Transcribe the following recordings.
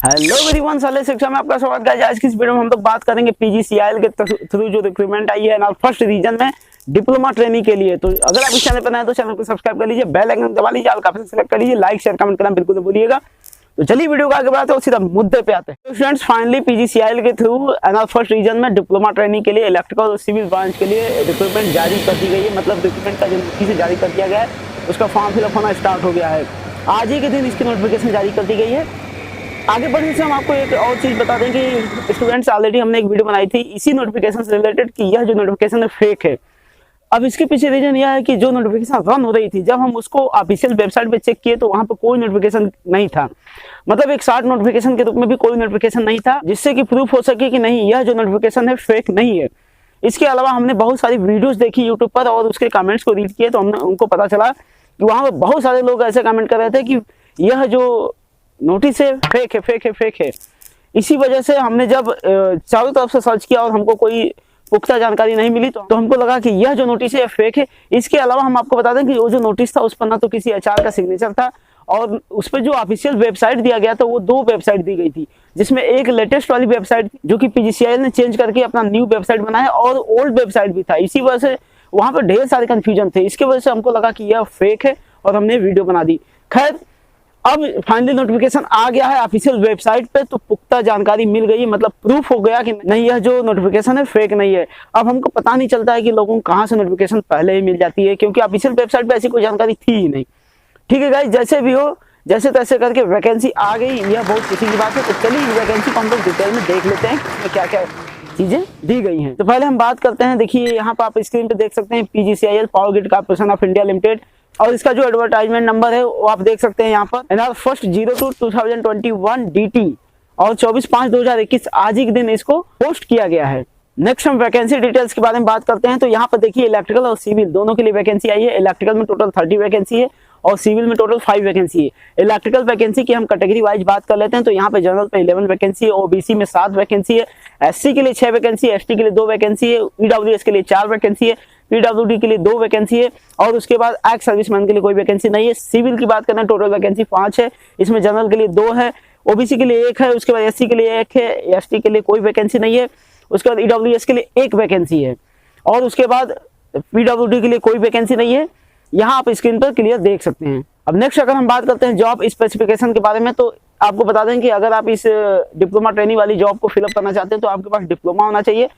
Hello everyone, साले शिक्षा में आपका स्वागत है। आज की इस वीडियो में हम लोग बात करेंगे पीजीसीआईएल के थ्रू जो रिक्रूटमेंट आई है ना फर्स्ट रीजन में डिप्लोमा ट्रेनिंग के लिए। तो अगर आप इस चैनल पर नए तो चैनल को सब्सक्राइब कर लीजिए, बेल आइकन दबा लीजिए, ऑल का ऑप्शन सेलेक्ट कर लीजिए, लाइक शेयर कमेंट करना बिल्कुल नहीं भूलिएगा। तो चलिए वीडियो को आगे बढ़ाते हैं और सीधा मुद्दे पे आते हैं। तो स्टूडेंट्स, फाइनली पीजीसीआईएल के थ्रू एनआर फर्स्ट रीजन में डिप्लोमा ट्रेनिंग के लिए इलेक्ट्रिकल और सिविल ब्रांच के लिए रिक्रूटमेंट जारी कर दी गई है। मतलब रिक्रूटमेंट का जो नोटिस जारी कर दिया गया है उसका फॉर्म फिलअप होना स्टार्ट हो गया है। आज ही के दिन इसकी नोटिफिकेशन जारी कर दी गई है। आगे बढ़ने से हम आपको एक और चीज बता दें कि स्टूडेंट्स ऑलरेडी हमने एक वीडियो बनाई थी इसी नोटिफिकेशन से रिलेटेड कि यह जो नोटिफिकेशन है फेक है। अब इसके पीछे रीजन यह है कि जो नोटिफिकेशन रन हो रही थी जब हम उसको ऑफिशियल वेबसाइट पे चेक किए तो वहां पर कोई नोटिफिकेशन नहीं था। मतलब एक शॉर्ट नोटिफिकेशन के रूप में भी कोई नोटिफिकेशन नहीं था जिससे कि प्रूफ हो सके कि नहीं यह जो नोटिफिकेशन है फेक नहीं है। इसके अलावा हमने बहुत सारी वीडियोज देखी यूट्यूब पर और उसके कमेंट्स को रीड किए तो हमने उनको पता चला कि वहां पर बहुत सारे लोग ऐसे कमेंट कर रहे थे कि यह जो नोटिस है फेक है। इसी वजह से हमने जब चारों तरफ से सर्च किया और हमको कोई पुख्ता जानकारी नहीं मिली तो हमको लगा कि यह जो नोटिस है फेक है। इसके अलावा हम आपको बता दें कि वो जो नोटिस था उस पर ना तो किसी एचआर का सिग्नेचर था और उस पर जो ऑफिशियल वेबसाइट दिया गया था वो दो वेबसाइट दी गई थी, जिसमें एक लेटेस्ट वाली वेबसाइट जो कि पीजीसीआईएल ने चेंज करके अपना न्यू वेबसाइट बनाया और ओल्ड वेबसाइट भी था। इसी वजह से वहां पर ढेर सारे कंफ्यूजन थे। इसकी वजह से हमको लगा कि यह फेक है और हमने वीडियो बना दी। खैर, अब फाइनली नोटिफिकेशन आ गया है ऑफिशियल वेबसाइट पे तो पुख्ता जानकारी मिल गई, मतलब प्रूफ हो गया कि नहीं यह जो नोटिफिकेशन है फेक नहीं है। अब हमको पता नहीं चलता है कि लोगों को कहां से नोटिफिकेशन पहले ही मिल जाती है, क्योंकि ऑफिशियल वेबसाइट पे ऐसी कोई जानकारी थी ही नहीं। ठीक है गाइस, जैसे भी हो जैसे तैसे करके वैकेंसी आ गई, यह बहुत खुशी की बात है। तो चलिए वैकेंसी को हम लोग डिटेल में देख लेते हैं इसमें क्या क्या चीजें दी गई हैं। तो पहले हम बात करते हैं, देखिए यहाँ पर आप स्क्रीन पे देख सकते हैं PGCIL power grid corporation of India limited और इसका जो एडवर्टाइजमेंट नंबर है वो आप देख सकते हैं यहाँ पर एनआर फर्स्ट 02/2021 DT और 24/5/2021 आज ही के दिन इसको पोस्ट किया गया है। नेक्स्ट हम वैकेंसी डिटेल्स के बारे में बात करते हैं। तो यहाँ पर देखिए इलेक्ट्रिकल और सिविल दोनों के लिए वैकेंसी आई है। इलेक्ट्रिकल में टोटल 30 वैकेंसी है और सिविल में टोटल 5 वैकेंसी है। इलेक्ट्रिकल वैकेंसी की हम कैटेगरी वाइज बात कर लेते हैं। तो यहाँ पे जनरल पे 11 वैकेंसी है, ओबीसी में 7 वैकेंसी है, एससी के लिए 6 वैकेंसी है, एसटी के लिए 2 वैकेंसी है, ईडब्ल्यूएस के लिए 4 वैकेंसी है, पीडब्ल्यूडी के लिए 2 वैकेंसी है और उसके बाद एक्स सर्विसमैन के लिए कोई वैकेंसी नहीं है। सिविल की बात करें टोटल वैकेंसी 5 है, इसमें जनरल के लिए 2 है, ओबीसी के लिए 1 है, उसके बाद एससी के लिए 1 है, एसटी के लिए कोई वैकेंसी नहीं है, उसके बाद ईडब्ल्यूएस के लिए 1 वैकेंसी है और उसके बाद पीडब्ल्यूडी के लिए कोई वैकेंसी नहीं है। यहाँ आप स्क्रीन पर क्लियर देख सकते हैं। अब नेक्स्ट अगर हम बात करते हैं जॉब स्पेसिफिकेशन के बारे में, तो आपको बता दें कि अगर आप इस डिप्लोमा ट्रेनिंग वाली जॉब को फिलअप करना चाहते हैं तो आपके पास डिप्लोमा होना चाहिए,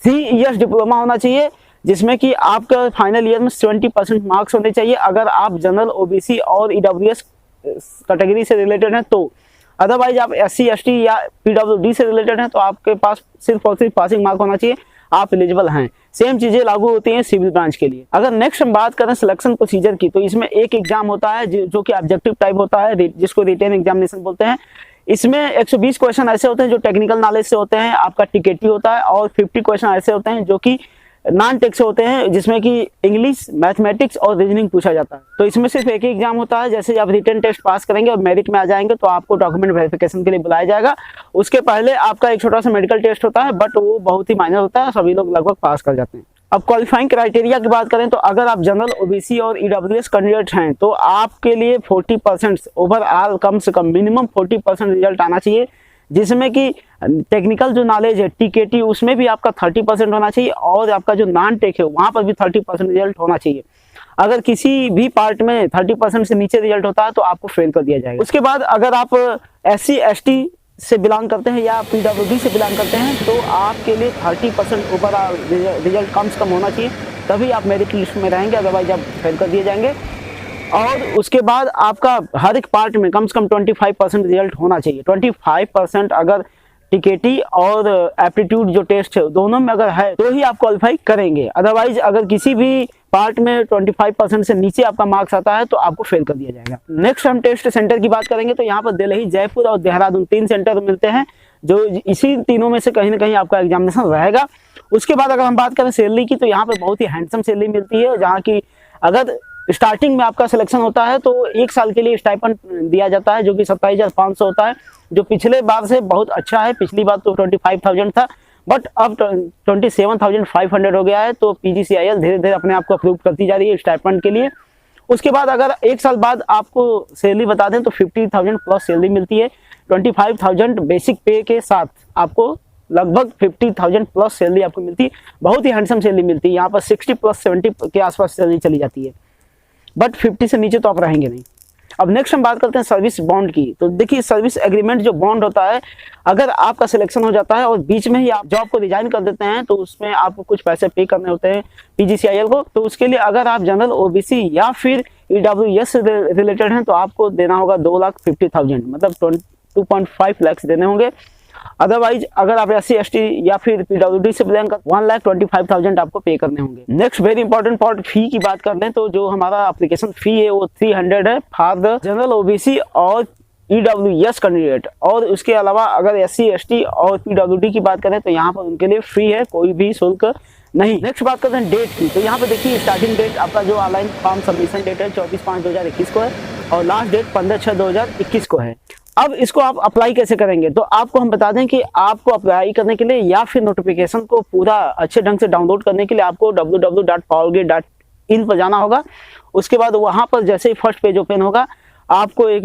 3 इयर्स डिप्लोमा होना चाहिए, जिसमें कि आपका फाइनल ईयर में 70% मार्क्स होने चाहिए अगर आप जनरल, ओबीसी और ईडब्ल्यूएस कैटेगरी से रिलेटेड हैं तो। अदरवाइज आप एससी, एसटी या पीडब्ल्यूडी से रिलेटेड हैं तो आपके पास सिर्फ और सिर्फ पासिंग मार्क होना चाहिए, आप एलिजिबल हैं। सेम चीजें लागू होती हैं सिविल ब्रांच के लिए। अगर नेक्स्ट हम बात करें सिलेक्शन प्रोसीजर की, तो इसमें एक एग्जाम होता है जो कि ऑब्जेक्टिव टाइप होता है, जिसको रिटेन एग्जामिनेशन बोलते हैं। इसमें 120 क्वेश्चन ऐसे होते हैं जो टेक्निकल नॉलेज से होते हैं, आपका टिकेटी होता है, और 50 क्वेश्चन ऐसे होते हैं जो कि नॉन टेक्स होते हैं, जिसमें कि इंग्लिश, मैथमेटिक्स और रीजनिंग पूछा जाता है। तो इसमें सिर्फ एक ही एग्जाम होता है। जैसे आप रिटन टेस्ट पास करेंगे और मेरिट में आ जाएंगे तो आपको डॉक्यूमेंट वेरिफिकेशन के लिए बुलाया जाएगा। उसके पहले आपका एक छोटा सा मेडिकल टेस्ट होता है, बट वो बहुत ही माइनर होता है, सभी लोग लगभग पास कर जाते हैं। अब क्वालिफाइंग क्राइटेरिया की बात करें तो अगर आप जनरल, ओबीसी और ईडब्ल्यूएस कैंडिडेट हैं तो आपके लिए 40% ओवरऑल कम से कम मिनिमम 40% रिजल्ट आना चाहिए, जिसमें कि टेक्निकल जो नॉलेज है टीकेटी उसमें भी आपका 30% होना चाहिए और आपका जो नॉन टेक है वहां पर भी 30% रिजल्ट होना चाहिए। अगर किसी भी पार्ट में 30% से नीचे रिजल्ट होता है तो आपको फेल कर दिया जाएगा। उसके बाद अगर आप एससी, एसटी से बिलोंग करते हैं या पीडब्ल्यूडी से बिलोंग करते हैं तो आपके लिए 30% ओवरऑल रिजल्ट कम से कम होना चाहिए, तभी आप मेरिट लिस्ट में रहेंगे, अदरवाइज आप फेल कर दिए जाएंगे। और उसके बाद आपका हर एक पार्ट में कम से कम 25% रिजल्ट होना चाहिए। 25% अगर टिकेटी और एप्टीट्यूड जो टेस्ट है दोनों में अगर है तो ही आप क्वालिफाई करेंगे, अदरवाइज अगर किसी भी पार्ट में 25% से नीचे आपका मार्क्स आता है तो आपको फेल कर दिया जाएगा। नेक्स्ट हम टेस्ट सेंटर की बात करेंगे तो यहाँ पर दिल्ली, जयपुर और देहरादून 3 सेंटर मिलते हैं, जो इसी तीनों में से कहीं ना कहीं आपका एग्जामिनेशन रहेगा। उसके बाद अगर हम बात करें सैलरी की तो यहाँ पर बहुत ही हैंडसम सैलरी मिलती है, जहाँ की अगर स्टार्टिंग में आपका सिलेक्शन होता है तो 1 साल के लिए स्टाइपेंड दिया जाता है जो कि 27,500 होता है, जो पिछले बार से बहुत अच्छा है। पिछली बार तो 25,000 था, बट अब 27,500 हो गया है। तो पीजीसीआईएल धीरे धीरे अपने आप को अप्रूव करती जा रही है स्टाइपेंड के लिए। उसके बाद अगर 1 साल बाद आपको सैलरी बता दें तो 50,000 प्लस सैलरी मिलती है, 25,000 बेसिक पे के साथ आपको लगभग 50,000 प्लस सैलरी आपको मिलती है। बहुत ही हैंडसम सैलरी मिलती है। यहाँ पर 60 प्लस 70 के आसपास सैलरी चली जाती है, बट 50 से नीचे तो आप रहेंगे नहीं। अब नेक्स्ट हम बात करते हैं सर्विस बॉन्ड की। तो देखिए, सर्विस एग्रीमेंट जो बॉन्ड होता है, अगर आपका सिलेक्शन हो जाता है और बीच में ही आप जॉब को रिजाइन कर देते हैं तो उसमें आपको कुछ पैसे पे करने होते हैं PGCIL को। तो उसके लिए अगर आप जनरल OBC या फिर EWS रिलेटेड हैं तो आपको देना होगा 2,50,000, मतलब 2.5 लाख देने होंगे। अदरवाइज अगर आप SC ST या फिर PWD से बिलोंग कर 1,25,000 आपको पे करने होंगे। नेक्स्ट वेरी इंपॉर्टेंट पार्ट, फी की बात कर लें तो जो हमारा एप्लीकेशन फी है वो 300 है फॉर द जनरल OBC और EWS कैंडिडेट। और उसके अलावा अगर SC ST और PWD की बात करें तो यहाँ पर उनके लिए फ्री है, कोई भी शुल्क नहीं। नेक्स्ट बात करते हैं डेट की। तो यहाँ पे देखिए, स्टार्टिंग डेट आपका जो ऑनलाइन फॉर्म सबमिशन डेट है 24/5/2021 को है और लास्ट डेट 15/6/2021 को है। अब इसको आप अप्लाई कैसे करेंगे, तो आपको हम बता दें कि आपको अप्लाई करने के लिए या फिर नोटिफिकेशन को पूरा अच्छे ढंग से डाउनलोड करने के लिए आपको www.powergrid.in पर जाना होगा। उसके बाद वहां पर जैसे ही फर्स्ट पेज ओपन होगा आपको एक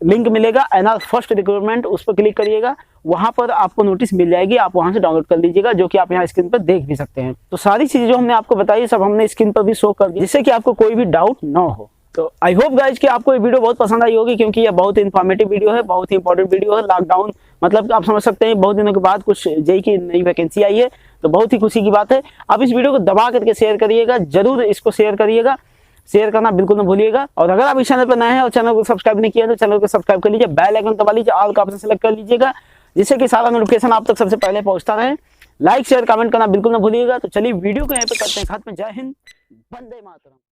लिंक मिलेगा NR फर्स्ट रिक्रूटमेंट, उस पर क्लिक करिएगा। वहां पर आपको नोटिस मिल जाएगी, आप वहां से डाउनलोड कर लीजिएगा, जो कि आप यहाँ स्क्रीन पर देख भी सकते हैं। तो सारी चीजें जो हमने आपको बताई सब हमने स्क्रीन पर भी शो कर दी, जिससे कि आपको कोई भी डाउट ना हो। तो आई होप गाइज कि आपको ये वीडियो बहुत पसंद आई होगी, क्योंकि ये बहुत इन्फॉर्मेटिव वीडियो है, बहुत ही इंपॉर्टेंट वीडियो है। लॉकडाउन मतलब आप समझ सकते हैं बहुत दिनों के बाद कुछ जेई की नई वैकेंसी आई है, तो बहुत ही खुशी की बात है। आप इस वीडियो को दबा करके शेयर करिएगा, जरूर इसको शेयर करिएगा, शेयर करना बिल्कुल ना भूलिएगा। और अगर आप इस चैनल पर नए हैं और चैनल को सब्सक्राइब नहीं किया तो चैनल को सब्सक्राइब कर लीजिए, बेल आइकन दबा लीजिए, ऑल का ऑप्शन सेलेक्ट कर लीजिएगा, जिससे कि सारा नोटिफिकेशन आप तक सबसे पहले पहुंचता रहे। लाइक शेयर कमेंट करना बिल्कुल ना भूलिएगा। तो चलिए वीडियो को यहाँ पे करते हैं खत्म। जय हिंद, वंदे मातरम।